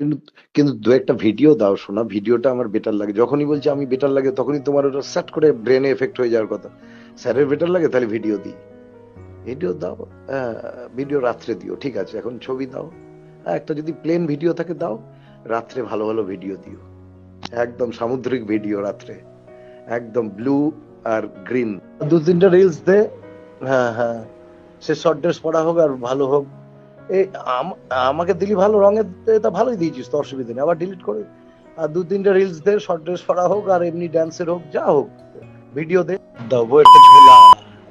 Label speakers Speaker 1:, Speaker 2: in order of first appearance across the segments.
Speaker 1: কিন্তু কিন্তু দু একটা ভিডিও দাও শোনা, ভিডিওটা আমার বেটার লাগে। যখনই বলছি আমি বেটার লাগে তখনই তোমার ওটা সেট করে ব্রেনে এফেক্ট হয়ে যাওয়ার কথা। স্যারের বেটার লাগে তাহলে ভিডিও দিই। ভিডিও দাও। ভিডিও রাত্রে দিও, ঠিক আছে। এখন ছবি দাও। একটা যদি প্লেন ভিডিও থাকে দাও। রাত্রে ভালো ভালো ভিডিও দিও। একদম সামুদ্রিক ভিডিও রাত্রে। একদম ব্লু আর গ্রিন। দু তিনটা রিলস দে। হ্যাঁ হ্যাঁ, সে শর্ট ড্রেস পরা হোক আর ভালো হোক। এই আমাকে দিলি ভালো রঙের, তা ভালোই দিয়েছিস, তো অসুবিধা নেই, আবার ডিলিট করে। আর দু তিনটা রিলস দে, শর্ট ড্রেস পরা হোক আর এমনি ড্যান্সের হোক, যা হোক, ভিডিও দে।
Speaker 2: দাও বউয়ের তো ঝোলা,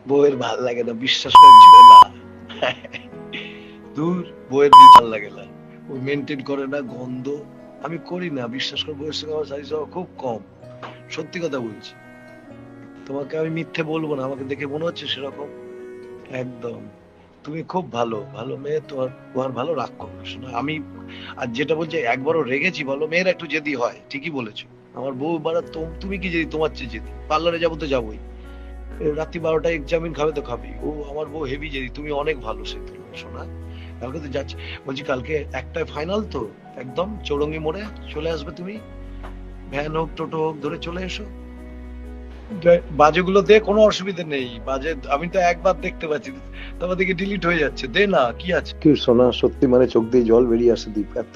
Speaker 2: বউয়ের ভাল লাগে না, বিশ্বাস করে ঝোলা। দূর, বউয়ের বিচার লাগে না, ও মেনটেন করে না, গন্ধ। আমি করি না, বিশ্বাস করে, বউয়ের সঙ্গে আমার সাইজ হওয়া খুব কম, সত্যি কথা বলছি। তোমাকে আমি মিথ্যে বলবো না, আমাকে দেখে মনে হচ্ছে সেরকম। একদম। তুমি খুব ভালো ভালো মেয়ে, তোমার তোমার ভালো, রাগ করো না, শোনো আমি। আর যেটা বলছে, একবারও রেগেছি বলো, মেয়েরা একটু জেদি হয়, ঠিকই বলেছো। আমার বউ বাড়া, তুমি কি জেদি? তোমার চেয়ে জেদি। পার্লারে যাবো তো যাবোই, রাত্রি 12টায় এক্সামিন খাবে তো খাবি। ও আমার বউ হেভি জেদি, তুমি অনেক ভালো সে তুলনায়, শোনা। কালকে তো যাচ্ছি, বলছি কালকে একটাই ফাইনাল তো, একদম চৌরঙ্গি মোড়ে চলে আসবে তুমি। ভ্যান হোক টোটো হোক ধরে চলে এসো। বাজেগুলো দে, কোনো অসুবিধা নেই, বাজে আমি তো একবার দেখতে পাচ্ছি, তারপর দিকে ডিলিট হয়ে যাচ্ছে, দে না, কি আছে।
Speaker 1: কি শোনা, সত্যি মানে চোখ দিয়ে জল বেরিয়ে আসে দীপ, এত